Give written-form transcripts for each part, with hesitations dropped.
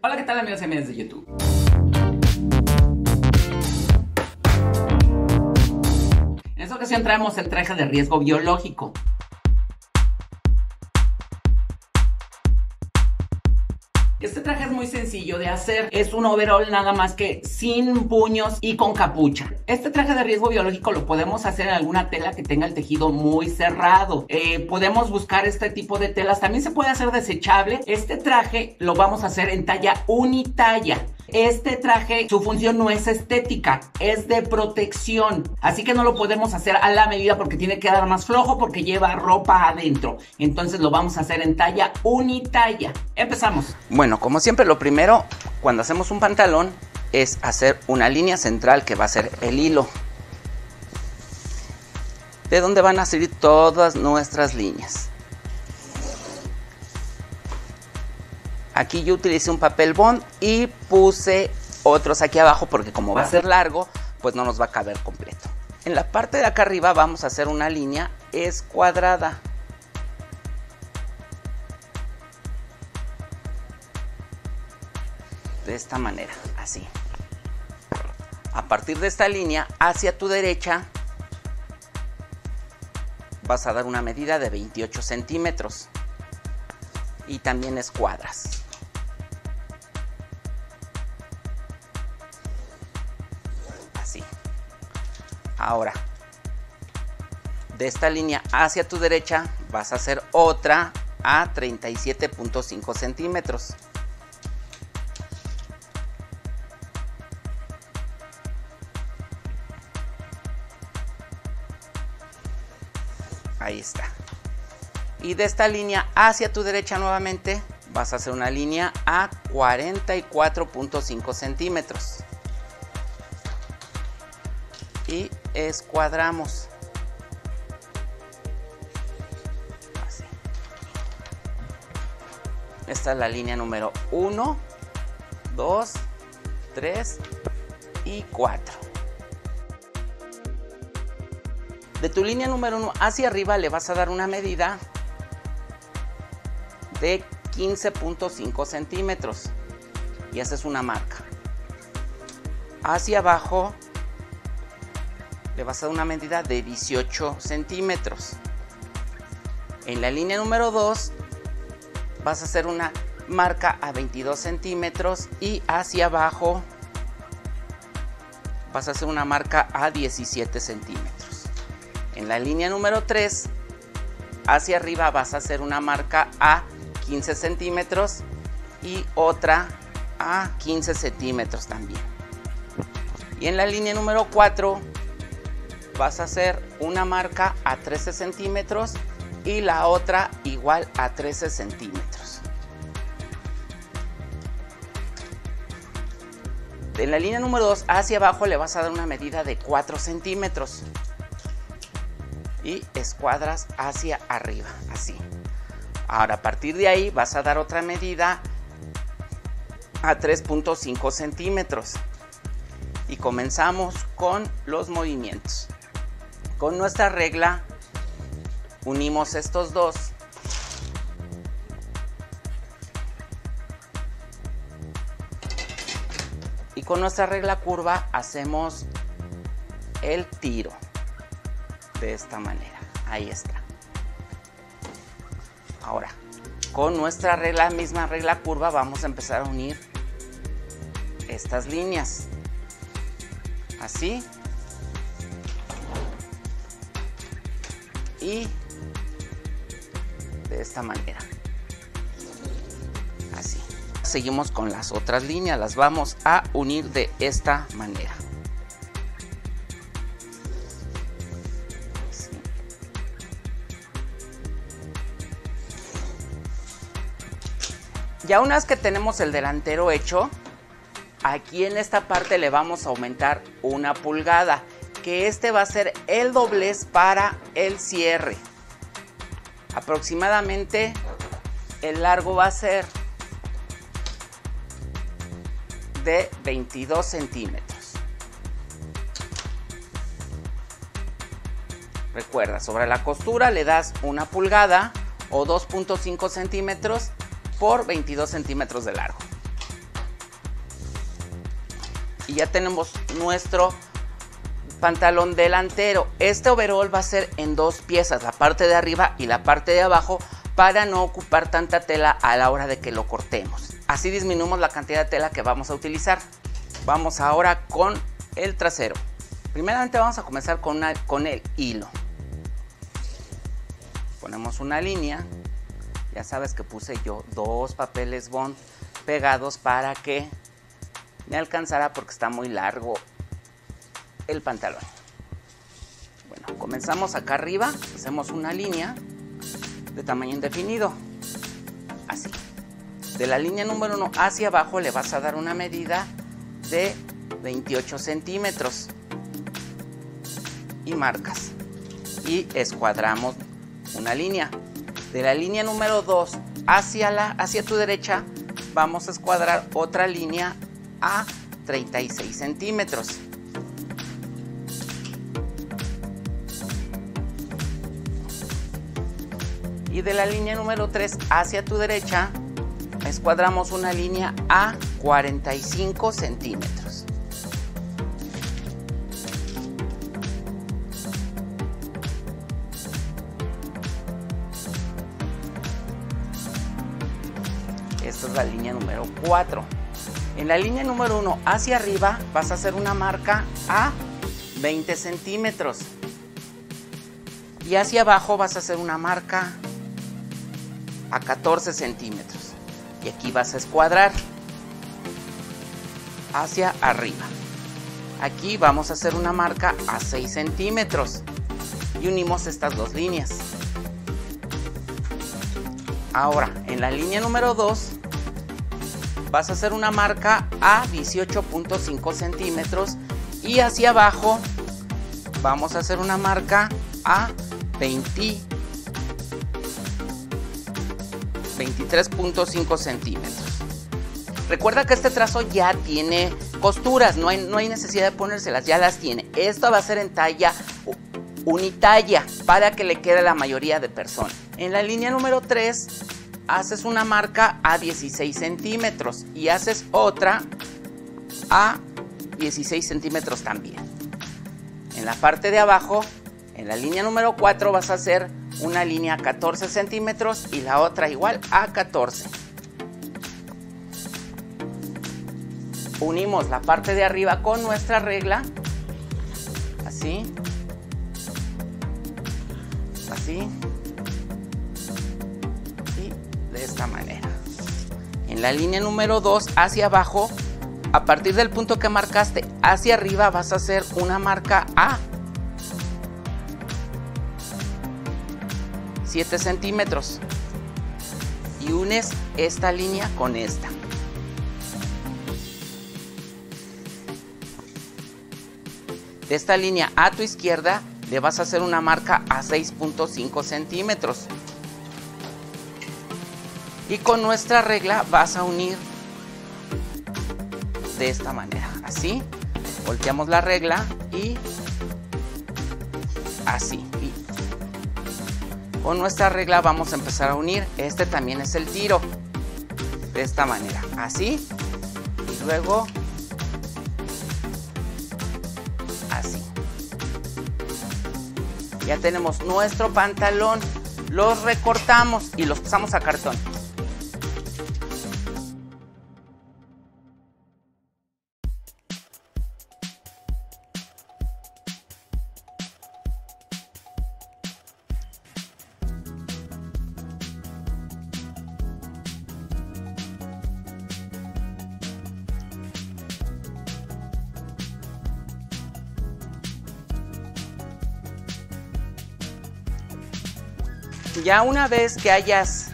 Hola, ¿qué tal amigos y amigas de YouTube? En esta ocasión traemos el traje de riesgo biológico. Este traje es muy sencillo de hacer, es un overall nada más que sin puños y con capucha. Este traje de riesgo biológico lo podemos hacer en alguna tela que tenga el tejido muy cerrado. Podemos buscar este tipo de telas, también se puede hacer desechable. Este traje lo vamos a hacer en talla unitalla. Este traje, su función no es estética, es de protección. Así que no lo podemos hacer a la medida porque tiene que dar más flojo porque lleva ropa adentro. Entonces lo vamos a hacer en talla unitalla. Empezamos. Bueno, como siempre, lo primero cuando hacemos un pantalón es hacer una línea central que va a ser el hilo. De donde van a salir todas nuestras líneas. Aquí yo utilicé un papel bond y puse otros aquí abajo porque como va a ser largo, pues no nos va a caber completo. En la parte de acá arriba vamos a hacer una línea escuadrada. De esta manera, así. A partir de esta línea, hacia tu derecha, vas a dar una medida de 28 centímetros. Y también escuadras. Así. Ahora, de esta línea hacia tu derecha, vas a hacer otra a 37.5 centímetros. Ahí está. Y de esta línea hacia tu derecha nuevamente vas a hacer una línea a 44.5 centímetros. Y escuadramos. Así. Esta es la línea número 1, 2, 3 y 4. De tu línea número 1 hacia arriba le vas a dar una medida de 15.5 centímetros y haces una marca. Hacia abajo le vas a dar una medida de 18 centímetros. En la línea número 2 vas a hacer una marca a 22 centímetros y hacia abajo vas a hacer una marca a 17 centímetros. En la línea número 3, hacia arriba vas a hacer una marca a 15 centímetros y otra a 15 centímetros también. Y en la línea número 4 vas a hacer una marca a 13 centímetros y la otra igual a 13 centímetros. En la línea número 2 hacia abajo le vas a dar una medida de 4 centímetros. Y escuadras hacia arriba, así. Ahora a partir de ahí vas a dar otra medida a 3.5 centímetros. Y comenzamos con los movimientos. Con nuestra regla unimos estos dos. Y con nuestra regla curva hacemos el tiro. De esta manera, ahí está. Ahora, con nuestra regla, misma regla curva, vamos a empezar a unir estas líneas. Así. Y de esta manera. Así. Seguimos con las otras líneas, las vamos a unir de esta manera. Ya una vez que tenemos el delantero hecho, aquí en esta parte le vamos a aumentar 1 pulgada, que este va a ser el doblez para el cierre. Aproximadamente el largo va a ser de 22 centímetros. Recuerda, sobre la costura le das 1 pulgada o 2.5 centímetros por 22 centímetros de largo. y ya tenemos nuestro pantalón delantero. Este overol va a ser en dos piezas, la parte de arriba y la parte de abajo, para no ocupar tanta tela a la hora de que lo cortemos. Así disminuimos la cantidad de tela que vamos a utilizar. Vamos ahora con el trasero. Primeramente vamos a comenzar con el hilo. Ponemos una línea. Ya sabes que puse yo 2 papeles bond pegados para que me alcanzara, porque está muy largo el pantalón. Bueno, comenzamos acá arriba, hacemos una línea de tamaño indefinido, así. De la línea número 1 hacia abajo le vas a dar una medida de 28 centímetros y marcas y escuadramos una línea. De la línea número 2 hacia tu derecha vamos a escuadrar otra línea a 36 centímetros. Y de la línea número 3 hacia tu derecha escuadramos una línea a 45 centímetros. Esta es la línea número 4. En la línea número 1 hacia arriba vas a hacer una marca a 20 centímetros. Y hacia abajo vas a hacer una marca a 14 centímetros. Y aquí vas a escuadrar hacia arriba. Aquí vamos a hacer una marca a 6 centímetros. Y unimos estas dos líneas. Ahora, en la línea número 2 vas a hacer una marca a 18.5 centímetros y hacia abajo vamos a hacer una marca a 23.5 centímetros. Recuerda que este trazo ya tiene costuras, no hay necesidad de ponérselas, ya las tiene. Esto va a ser en talla unitalla para que le quede a la mayoría de personas. En la línea número 3 haces una marca a 16 centímetros y haces otra a 16 centímetros también. En la parte de abajo, en la línea número 4 vas a hacer una línea a 14 centímetros y la otra igual a 14. Unimos la parte de arriba con nuestra regla, así, así. De esta manera. En la línea número 2 hacia abajo, a partir del punto que marcaste hacia arriba vas a hacer una marca a 7 centímetros y unes esta línea con esta. De esta línea a tu izquierda le vas a hacer una marca a 6.5 centímetros. Y con nuestra regla vas a unir de esta manera, así. Volteamos la regla y así. Y con nuestra regla vamos a empezar a unir. Este también es el tiro. De esta manera, así. Y luego así. Ya tenemos nuestro pantalón. Los recortamos y los pasamos a cartón. Ya una vez que hayas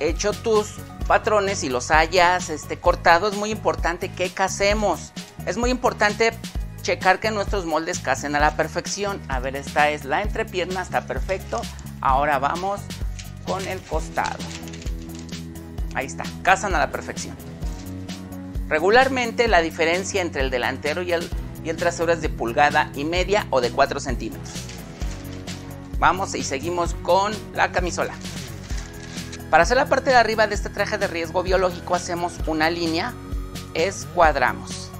hecho tus patrones y los hayas cortado, es muy importante que casemos. Es muy importante checar que nuestros moldes casen a la perfección. A ver, esta es la entrepierna, está perfecto. Ahora vamos con el costado. Ahí está, casan a la perfección. Regularmente la diferencia entre el delantero y el trasero es de 1,5 pulgadas o de 4 centímetros. Vamos y seguimos con la camisola. Para hacer la parte de arriba de este traje de riesgo biológico hacemos una línea escuadramos.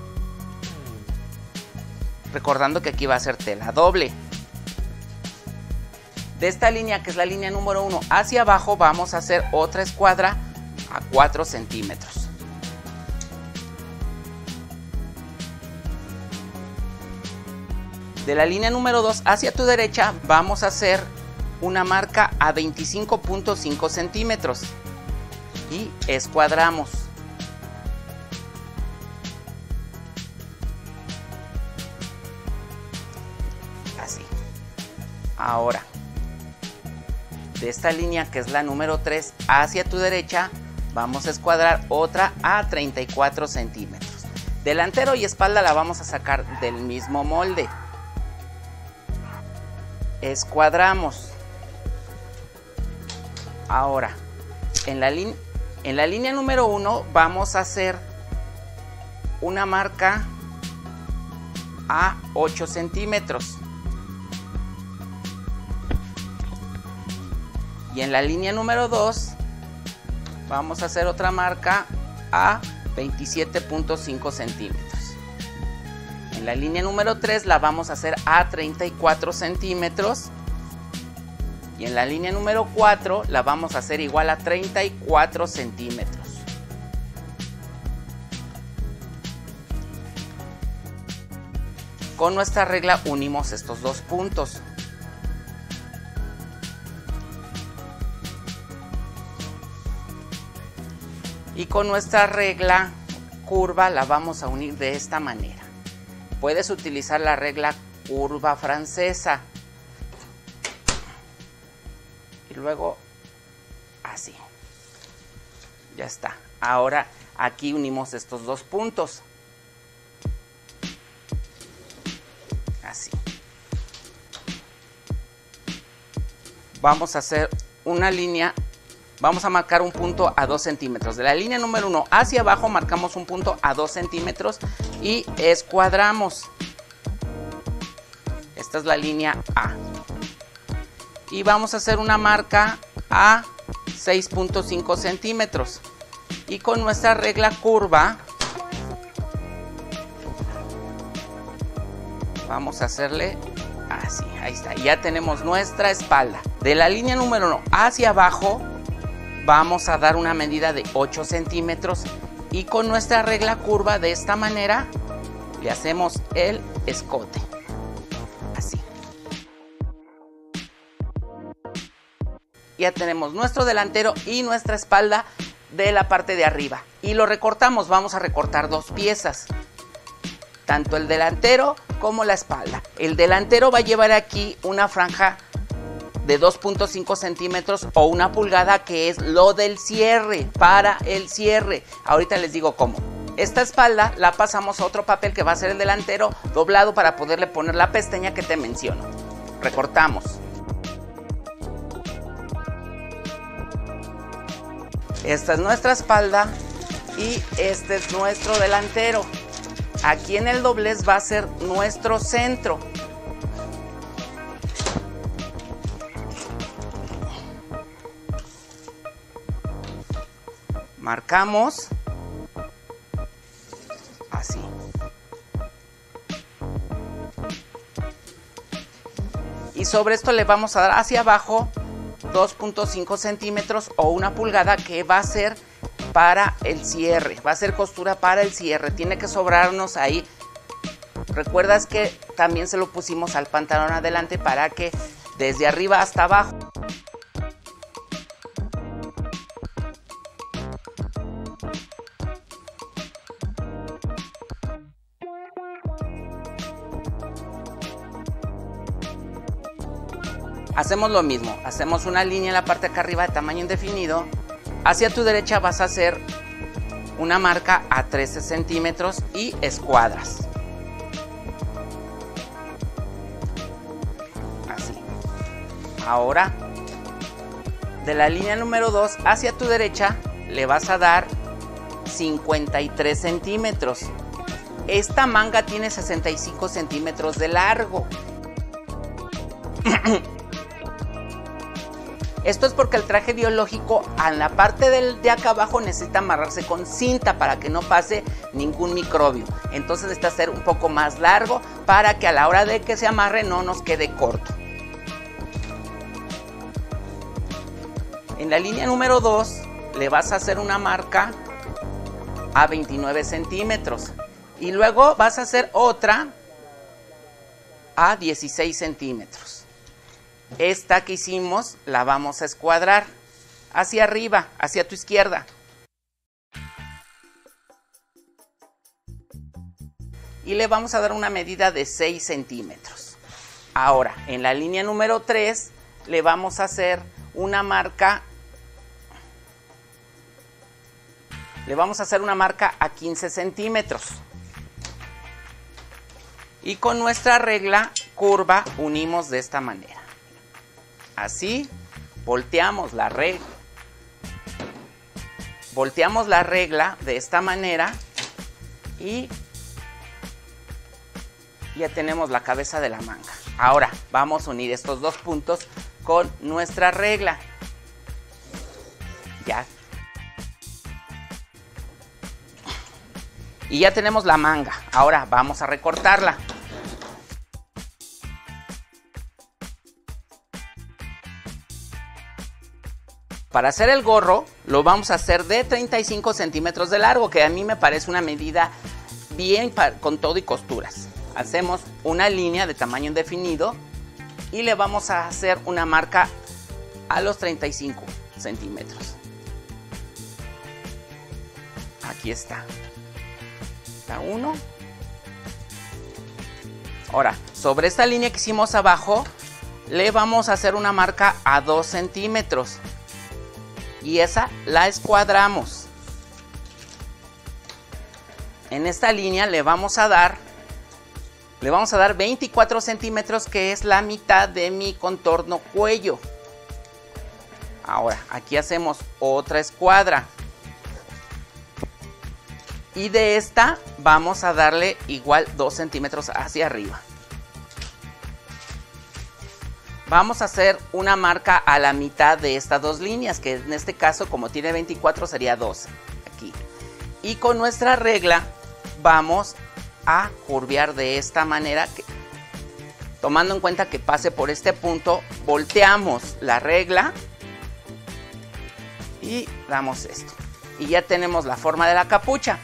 Recordando que aquí va a ser tela doble. De esta línea, que es la línea número 1, hacia abajo vamos a hacer otra escuadra a 4 centímetros. De la línea número 2 hacia tu derecha vamos a hacer una marca a 25.5 centímetros y escuadramos. Así. Ahora, de esta línea, que es la número 3, hacia tu derecha vamos a escuadrar otra a 34 centímetros. Delantero y espalda la vamos a sacar del mismo molde. Escuadramos. Ahora, en la línea número 1 vamos a hacer una marca a 8 centímetros. Y en la línea número 2 vamos a hacer otra marca a 27.5 centímetros. En la línea número 3 la vamos a hacer a 34 centímetros. Y en la línea número 4 la vamos a hacer igual a 34 centímetros. Con nuestra regla unimos estos dos puntos. Y con nuestra regla curva la vamos a unir de esta manera. Puedes utilizar la regla curva francesa. Y luego así. Ya está. Ahora aquí unimos estos dos puntos. Así. Vamos a hacer una línea. Vamos a marcar un punto a 2 centímetros. De la línea número 1 hacia abajo marcamos un punto a 2 centímetros y escuadramos. Esta es la línea A. Y vamos a hacer una marca a 6.5 centímetros. Y con nuestra regla curva vamos a hacerle así. Ahí está. Y ya tenemos nuestra espalda. De la línea número 1 hacia abajo vamos a dar una medida de 8 centímetros y con nuestra regla curva de esta manera le hacemos el escote. Así. Ya tenemos nuestro delantero y nuestra espalda de la parte de arriba. Y lo recortamos, vamos a recortar dos piezas. Tanto el delantero como la espalda. El delantero va a llevar aquí una franja de 2.5 centímetros o 1 pulgada, que es lo del cierre, para el cierre. Ahorita les digo cómo. Esta espalda la pasamos a otro papel que va a ser el delantero doblado para poderle poner la pestaña que te menciono. Recortamos. Esta es nuestra espalda y este es nuestro delantero. Aquí en el doblez va a ser nuestro centro. Marcamos así. Y sobre esto le vamos a dar hacia abajo 2.5 centímetros o 1 pulgada, que va a ser para el cierre. Va a ser costura para el cierre. Tiene que sobrarnos ahí. Recuerdas que también se lo pusimos al pantalón adelante para que desde arriba hasta abajo. Hacemos lo mismo, hacemos una línea en la parte de acá arriba de tamaño indefinido. Hacia tu derecha vas a hacer una marca a 13 centímetros y escuadras. Así. Ahora, de la línea número 2 hacia tu derecha le vas a dar 53 centímetros. Esta manga tiene 65 centímetros de largo. Esto es porque el traje biológico en la parte de acá abajo necesita amarrarse con cinta para que no pase ningún microbio. Entonces necesita ser un poco más largo para que a la hora de que se amarre no nos quede corto. En la línea número 2 le vas a hacer una marca a 29 centímetros y luego vas a hacer otra a 16 centímetros. Esta que hicimos la vamos a escuadrar hacia arriba, hacia tu izquierda. Y le vamos a dar una medida de 6 centímetros. Ahora, en la línea número 3 le vamos a hacer una marca. Le vamos a hacer una marca a 15 centímetros. Y con nuestra regla curva unimos de esta manera. Así, volteamos la regla. Volteamos la regla de esta manera y ya tenemos la cabeza de la manga. Ahora vamos a unir estos dos puntos con nuestra regla. Ya. Y ya tenemos la manga. Ahora vamos a recortarla. Para hacer el gorro lo vamos a hacer de 35 centímetros de largo, que a mí me parece una medida bien con todo y costuras. Hacemos una línea de tamaño indefinido y le vamos a hacer una marca a los 35 centímetros. Aquí está. Está uno. Ahora, sobre esta línea que hicimos abajo, le vamos a hacer una marca a 2 centímetros. Y esa la escuadramos. En esta línea le vamos a dar 24 centímetros, que es la mitad de mi contorno cuello. Ahora, aquí hacemos otra escuadra. Y de esta vamos a darle igual 2 centímetros hacia arriba. Vamos a hacer una marca a la mitad de estas dos líneas, que en este caso, como tiene 24, sería 12. Aquí. Y con nuestra regla vamos a curvear de esta manera, tomando en cuenta que pase por este punto, volteamos la regla y damos esto. Y ya tenemos la forma de la capucha.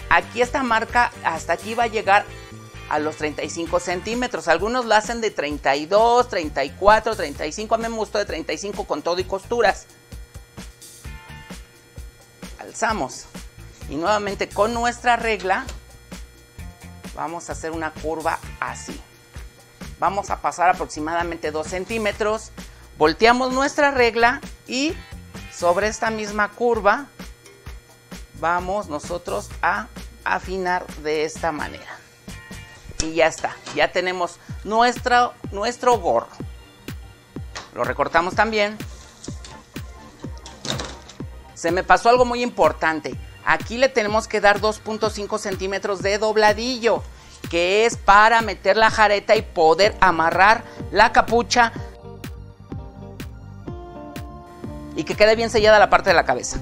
Aquí esta marca hasta aquí va a llegar a los 35 centímetros. Algunos lo hacen de 32, 34, 35. A mí me gustó de 35 con todo y costuras. Alzamos. Y nuevamente con nuestra regla vamos a hacer una curva así. Vamos a pasar aproximadamente 2 centímetros. Volteamos nuestra regla y sobre esta misma curva vamos nosotros a afinar de esta manera. Y ya está, ya tenemos nuestro gorro. Lo recortamos también. Se me pasó algo muy importante. Aquí le tenemos que dar 2.5 centímetros de dobladillo, que es para meter la jareta y poder amarrar la capucha y que quede bien sellada la parte de la cabeza.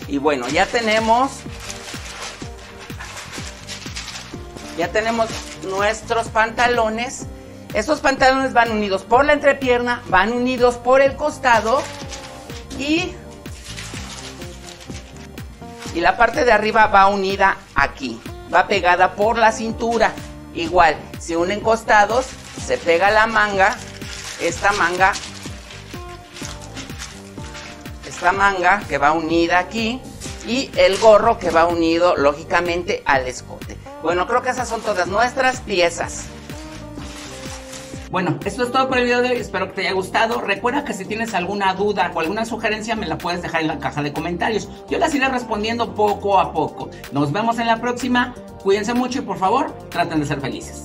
Y bueno, ya tenemos nuestros pantalones. Estos pantalones van unidos por la entrepierna, van unidos por el costado y la parte de arriba va unida aquí, va pegada por la cintura. Igual, se unen costados, se pega la manga, esta manga que va unida aquí y el gorro que va unido lógicamente al escote. Bueno, creo que esas son todas nuestras piezas. Bueno, esto es todo por el video de hoy, espero que te haya gustado. Recuerda que si tienes alguna duda o alguna sugerencia me la puedes dejar en la caja de comentarios. Yo las iré respondiendo poco a poco. Nos vemos en la próxima, cuídense mucho y por favor traten de ser felices.